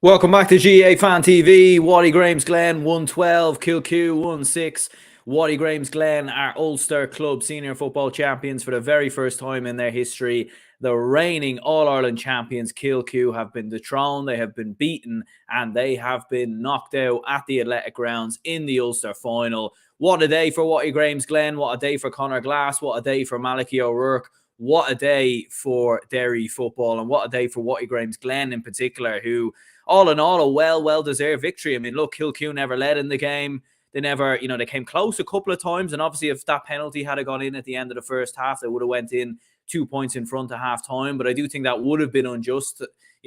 Welcome back to GAA Fan TV. Watty Glen 112, Kilcoo 16. Watty Glen are Ulster Club Senior Football Champions for the very first time in their history. The reigning All-Ireland champions Kilcoo have been dethroned, they have been beaten, and they have been knocked out at the Athletic Grounds in the Ulster final. What a day for Watty Glen, what a day for Conor Glass, what a day for Malachy O'Rourke. What a day for Derry football, and what a day for Watty Glen in particular, who all in all, a well-deserved victory. I mean, look, Kilcoo never led in the game. They never, they came close a couple of times. And obviously, if that penalty had gone in at the end of the first half, they would have went in 2 points in front at half time. But I do think that would have been unjust.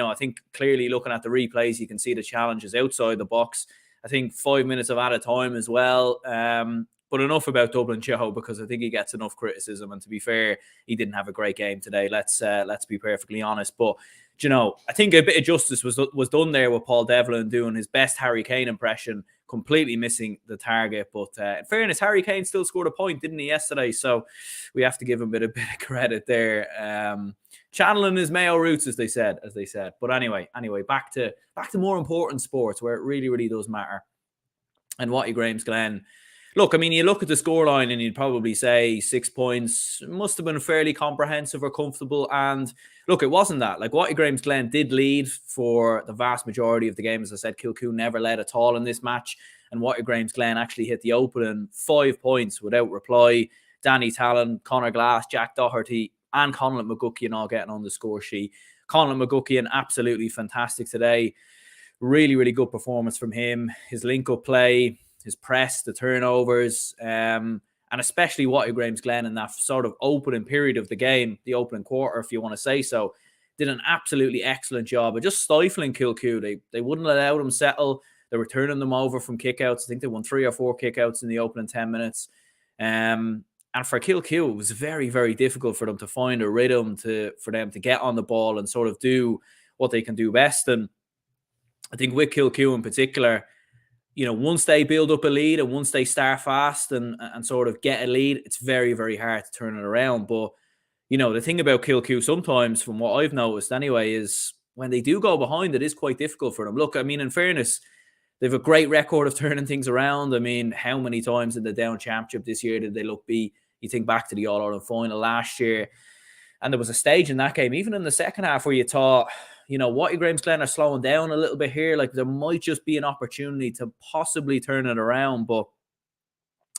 I think clearly looking at the replays, you can see the challenges outside the box. I think 5 minutes of added time as well. But enough about Dublin Joe, because I think he gets enough criticism. And to be fair, he didn't have a great game today. Let's be perfectly honest. But I think a bit of justice was done there with Paul Devlin doing his best Harry Kane impression, completely missing the target. But in fairness, Harry Kane still scored a point, didn't he, yesterday? So we have to give him a bit of credit there. Channeling his Mayo roots, as they said. But anyway, back to more important sports where it really does matter. And Watty Glen. Look, I mean, you look at the scoreline and you'd probably say 6 points must have been fairly comprehensive or comfortable. And look, it wasn't that. Like, Watty Glen did lead for the vast majority of the game. As I said, Kilcoo never led at all in this match. And Watty Glen actually hit the opening 5 points without reply. Danny Talon, Conor Glass, Jack Doherty, and Conlon McGuckian all getting on the score sheet. Conlon McGuckian, absolutely fantastic today. Really good performance from him. His link-up play, his press, the turnovers, and especially Watty Glen in that sort of opening period of the game, the opening quarter, if you want to say so, did an absolutely excellent job of just stifling Kilcoo. They wouldn't allow them settle. They were turning them over from kickouts. I think they won 3 or 4 kickouts in the opening 10 minutes. And for Kilcoo, it was very difficult for them to find a rhythm for them to get on the ball and sort of do what they can do best. And I think with Kilcoo in particular, once they build up a lead and once they start fast and sort of get a lead, it's very hard to turn it around. But, the thing about Kilcoo sometimes, from what I've noticed anyway, is when they do go behind, it is quite difficult for them. Look, I mean, in fairness, they have a great record of turning things around. I mean, how many times in the Down Championship this year did they beat? You think back to the All-Ireland final last year, and there was a stage in that game, even in the second half, where you thought, Watty Glen are slowing down a little bit here. Like, there might just be an opportunity to possibly turn it around. But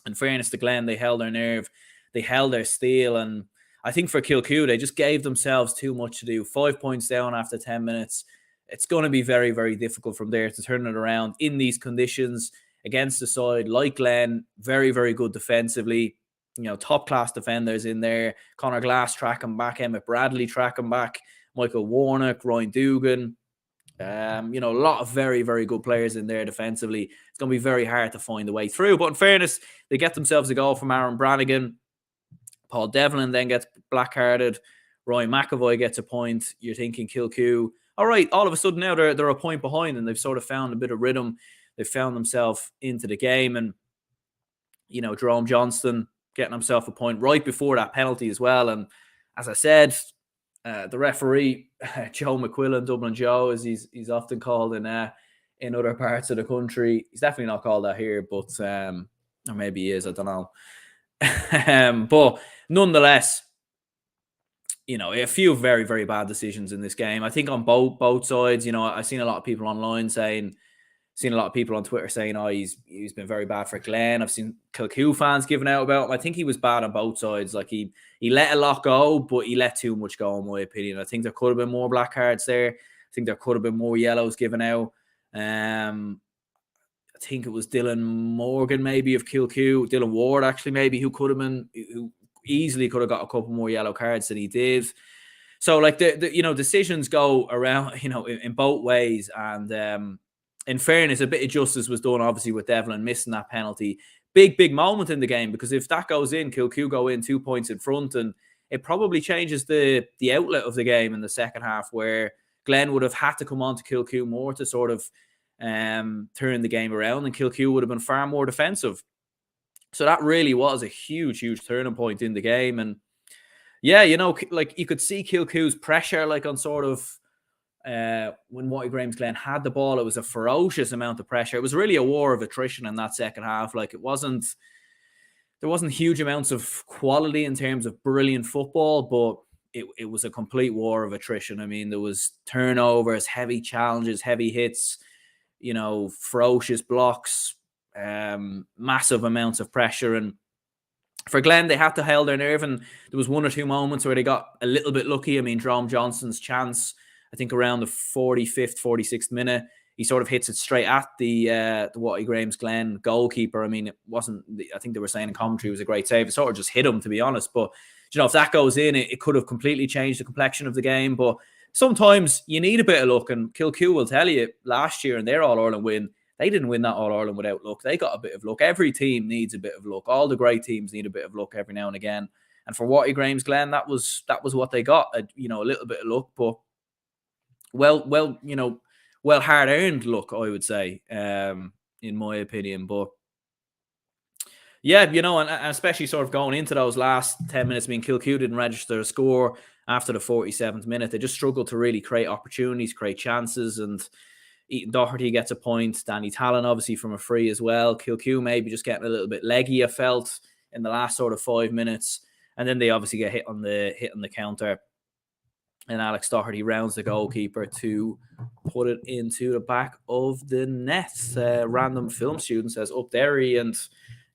in fairness to Glen, they held their nerve. They held their steel. And I think for Kilcoo, they just gave themselves too much to do. 5 points down after 10 minutes. It's going to be very difficult from there to turn it around in these conditions against a side like Glen. Very good defensively. Top-class defenders in there. Conor Glass tracking back. Emmett Bradley tracking back. Michael Warnock, Ryan Dugan, a lot of very good players in there defensively. It's going to be very hard to find a way through. But in fairness, they get themselves a goal from Aaron Brannigan. Paul Devlin then gets black-carded. Ryan McAvoy gets a point. You're thinking Kilcoo, all right, all of a sudden now they're a point behind and they've sort of found a bit of rhythm. They've found themselves into the game. And, Jerome Johnston getting himself a point right before that penalty as well. And as I said, the referee, Joe McQuillan, Dublin Joe, as he's often called in other parts of the country. He's definitely not called that here, but or maybe he is, I don't know. But nonetheless, a few very bad decisions in this game. I think on both sides. I've seen a lot of people online seen a lot of people on Twitter saying, oh, he's been very bad for Glen. I've seen Kilcoo fans giving out about him. I think he was bad on both sides. Like, he let a lot go, but he let too much go, in my opinion. I think there could have been more black cards there. I think there could have been more yellows given out. I think it was Dylan Morgan, maybe, of Kilcoo. Dylan Ward, actually, maybe, who easily could have got a couple more yellow cards than he did. So, like, decisions go around, in both ways. And in fairness, a bit of justice was done, obviously, with Devlin missing that penalty. Big moment in the game, because if that goes in, Kilcoo go in 2 points in front, and it probably changes the outlet of the game in the second half, where Glen would have had to come on to Kilcoo more to sort of turn the game around, and Kilcoo would have been far more defensive. So that really was a huge turning point in the game. And yeah, like, you could see Kilcoo's pressure, like, on sort of when Watty Glen had the ball, it was a ferocious amount of pressure. It was really a war of attrition in that second half. Like, there wasn't huge amounts of quality in terms of brilliant football, but it was a complete war of attrition. I mean, there was turnovers, heavy challenges, heavy hits, ferocious blocks, massive amounts of pressure. And for Glen, they had to hold their nerve, and there was one or two moments where they got a little bit lucky. I mean, Drom Johnson's chance, I think around the 45th, 46th minute, he sort of hits it straight at the Watty Glen goalkeeper. I mean, it wasn't, I think they were saying in commentary, it was a great save. It sort of just hit him, to be honest. But, if that goes in, it could have completely changed the complexion of the game. But sometimes you need a bit of luck, and Kilcoo will tell you last year in their All-Ireland win, they didn't win that All-Ireland without luck. They got a bit of luck. Every team needs a bit of luck. All the great teams need a bit of luck every now and again. And for Watty Glen, that was what they got. A little bit of luck, but well hard-earned luck, I would say, in my opinion. But yeah, and especially sort of going into those last 10 minutes, I mean, Kilcoo didn't register a score after the 47th minute. They just struggled to really create opportunities, create chances, and Ethan Doherty gets a point. Danny Talon, obviously, from a free as well. Kilcoo maybe just getting a little bit leggy, I felt, in the last sort of 5 minutes. And then they obviously get hit on the counter. And Alex Doherty rounds the goalkeeper to put it into the back of the net. Random film student says, up Derry. And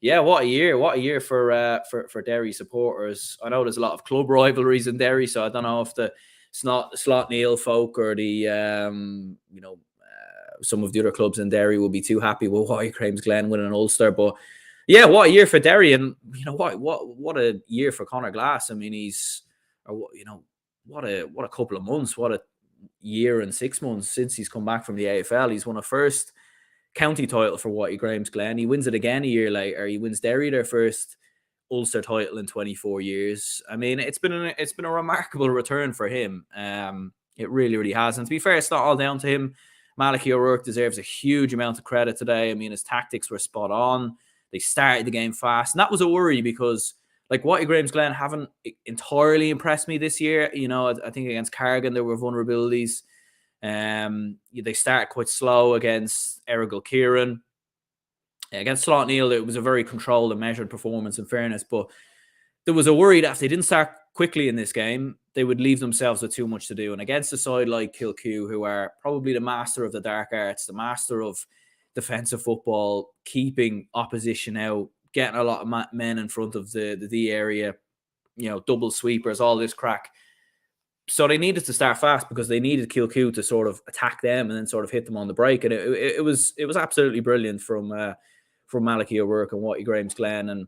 yeah, what a year. What a year for Derry supporters. I know there's a lot of club rivalries in Derry, so I don't know if the Slot Neil folk or the, some of the other clubs in Derry will be too happy with Watty Glen winning an Ulster. But yeah, what a year for Derry. And, what a year for Conor Glass. I mean, what a couple of months, what a year and 6 months since he's come back from the AFL. He's won a first county title for Watty Glen. He wins it again a year later. He wins Derry their first Ulster title in 24 years. I mean, it's been a remarkable return for him. It really, really has. And to be fair, it's not all down to him. Malachy O'Rourke deserves a huge amount of credit today. I mean, his tactics were spot on. They started the game fast. And that was a worry because, like, Watty Glen haven't entirely impressed me this year. I think against Carrigan, there were vulnerabilities. They started quite slow against Errigal Kieran. Against Slot Neil, it was a very controlled and measured performance, in fairness. But there was a worry that if they didn't start quickly in this game, they would leave themselves with too much to do. And against a side like Kilcoo, who are probably the master of the dark arts, the master of defensive football, keeping opposition out, getting a lot of men in front of the D area, double sweepers, all this crack. So they needed to start fast because they needed Kilcoo to sort of attack them and then sort of hit them on the break. And it was absolutely brilliant from Malachy O'Rourke and Watty Glen. And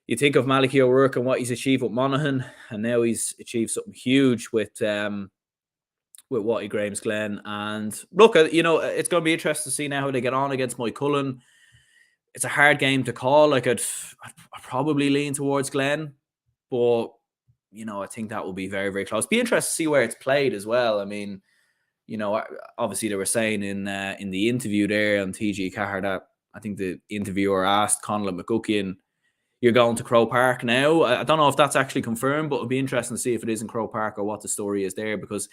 you think of Malachy O'Rourke and what he's achieved with Monaghan, and now he's achieved something huge with Watty Glen. And look, it's going to be interesting to see now how they get on against Mike Cullen. It's a hard game to call. Like, I'd probably lean towards Glen, but I think that will be very, very close. Be interested to see where it's played as well. I mean, obviously they were saying in the interview there on TG Cahar that I think the interviewer asked Conlon McGuckian, "You're going to Croke Park now?" I don't know if that's actually confirmed, but it'll be interesting to see if it is in Croke Park or what the story is there, because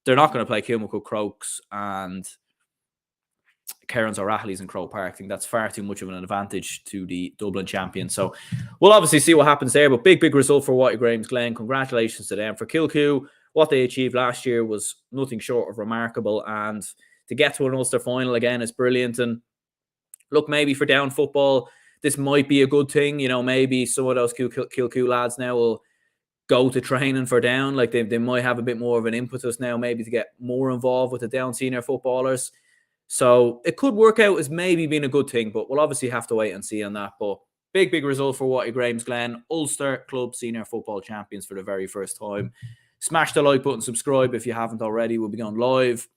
they're not going to play Kilmacud Crokes and Cairns or Rahleys in Croke Park. I think that's far too much of an advantage to the Dublin champions. So we'll obviously see what happens there. But big result for Watty Glen. Congratulations to them. For Kilcoo, what they achieved last year was nothing short of remarkable. And to get to an Ulster final again is brilliant. And look, maybe for down football, this might be a good thing. Maybe some of those Kilcoo lads now will go to training for down. Like, they might have a bit more of an impetus now, maybe to get more involved with the down senior footballers. So it could work out as maybe being a good thing, but we'll obviously have to wait and see on that. But big result for Watty Glen. Ulster Club Senior Football Champions for the very first time. Smash the like button, subscribe if you haven't already. We'll be going live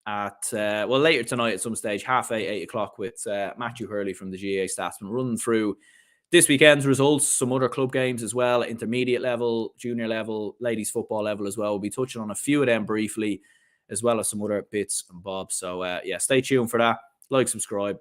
at, later tonight at some stage, 8:30, 8:00 with Matthew Hurley from the GAA Statsman, running through this weekend's results, some other club games as well, intermediate level, junior level, ladies football level as well. We'll be touching on a few of them briefly, as well as some other bits and bobs. So, stay tuned for that. Like, subscribe,